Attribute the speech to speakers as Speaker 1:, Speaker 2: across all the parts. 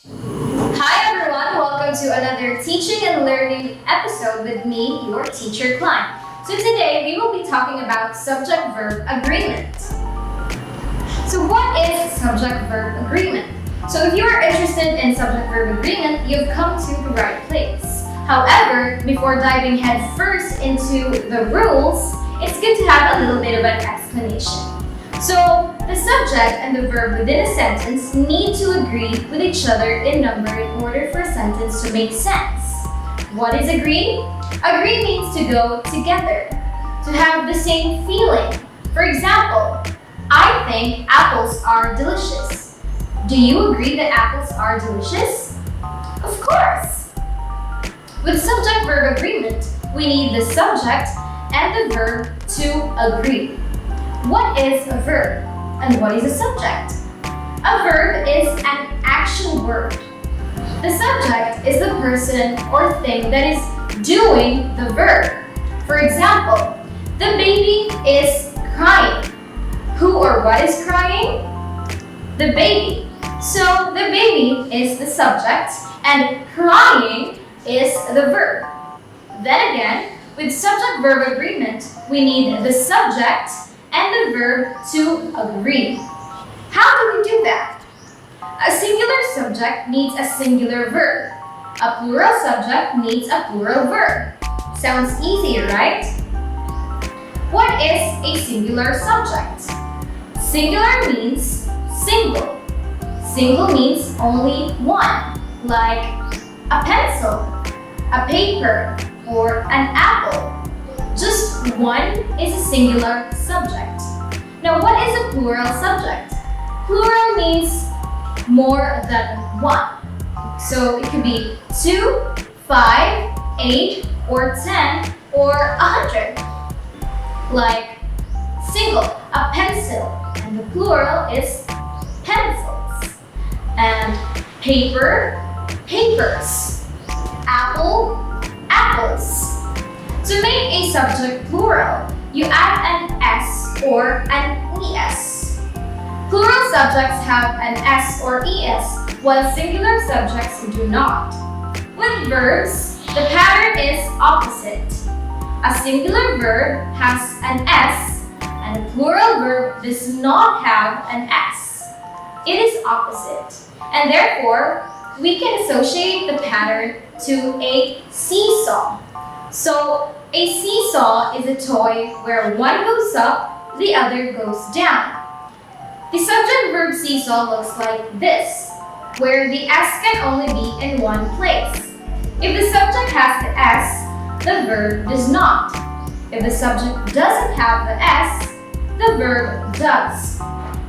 Speaker 1: Hi everyone, welcome to another teaching and learning episode with me, your teacher Clyne. So today we will be talking about subject-verb agreement. So what is subject-verb agreement? So if you are interested in subject-verb agreement, you've come to the right place. However, before diving head first into the rules, it's good to have a little bit of an explanation. So, the subject and the verb within a sentence need to agree with each other in number in order for a sentence to make sense. What is agree? Agree means to go together, to have the same feeling. For example, I think apples are delicious. Do you agree that apples are delicious? Of course! With subject-verb agreement, we need the subject and the verb to agree. What is a verb and what is a subject? A verb is an action word. The subject is the person or thing that is doing the verb. For example, the baby is crying. Who or what is crying? The baby. So the baby is the subject and crying is the verb. Then again, with subject-verb agreement, we need the subject and the verb to agree. How do we do that? A singular subject needs a singular verb. A plural subject needs a plural verb. Sounds easy, right? What is a singular subject? Singular means single. Single means only one, like a pencil, a paper, or an apple. Just one is a singular subject. Now, what is a plural subject? Plural means more than one. So it could be 2, 5, 8, or 10, or 100. Like single, a pencil, and the plural is pencils. And paper, papers. Apple, apples. To make a subject plural, you add an S or an ES. Plural subjects have an S or ES, while singular subjects do not. With verbs, the pattern is opposite. A singular verb has an S, and a plural verb does not have an S. It is opposite, and therefore, we can associate the pattern to a seesaw. So, a seesaw is a toy where one goes up, the other goes down. The subject-verb seesaw looks like this, where the S can only be in one place. If the subject has the S, the verb does not. If the subject doesn't have the S, the verb does.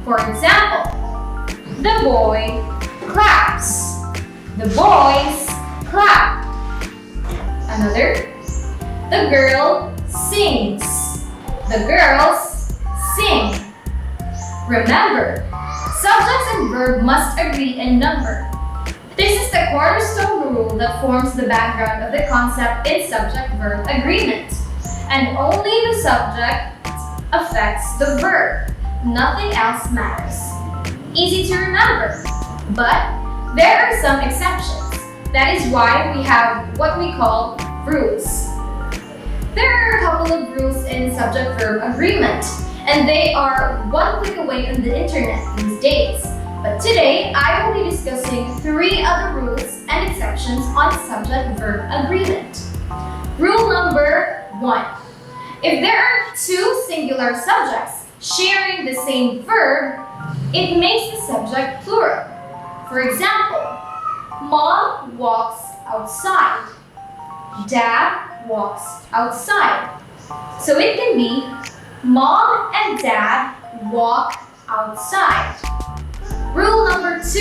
Speaker 1: For example, the boy claps. The boys clap. Another. The girl sings. The girls sing. Remember, subjects and verb must agree in number. This is the cornerstone rule that forms the background of the concept in subject-verb agreement. And only the subject affects the verb. Nothing else matters. Easy to remember, but there are some exceptions. That is why we have what we call rules. There are a couple of rules in subject-verb agreement, and they are one click away on the internet these days. But today, I will be discussing 3 other rules and exceptions on subject-verb agreement. Rule number 1. If there are 2 singular subjects sharing the same verb, it makes the subject plural. For example, Mom walks outside. Dad walks outside. So it can be Mom and Dad walk outside. Rule number 2.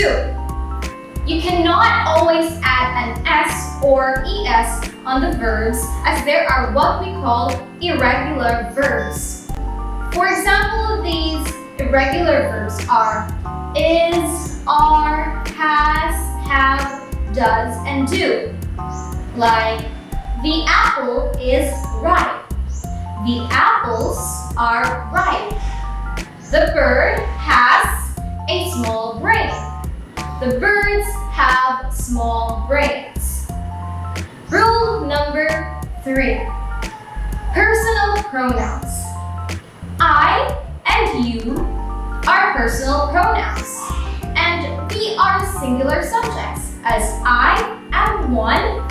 Speaker 1: You cannot always add an S or ES on the verbs, as there are what we call irregular verbs. For example, these irregular verbs are is, are, has, have, does, and do. Like, the apple is ripe. The apples are ripe. The bird has a small brain. The birds have small brains. Rule number 3. Personal pronouns. I and you are personal pronouns. And we are singular subjects, as I am one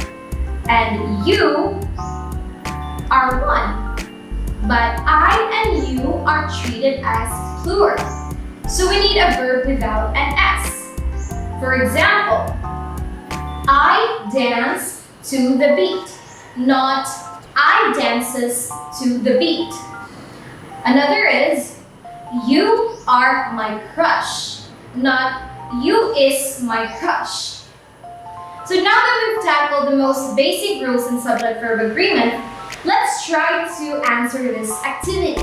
Speaker 1: and you are one. But I and you are treated as plural. So we need a verb without an S. For example, I dance to the beat, not I dances to the beat. Another is, you are my crush, not you is my crush. So now that we've tackled the most basic rules in subject-verb agreement, let's try to answer this activity.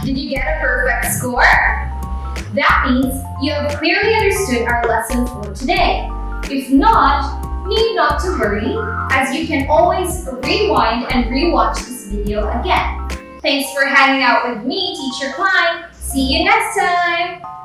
Speaker 1: Did you get a perfect score? That means you have clearly understood our lesson for today. If not, need not to worry, as you can always rewind and rewatch this video again. Thanks for hanging out with me, Teacher Clyne. See you next time!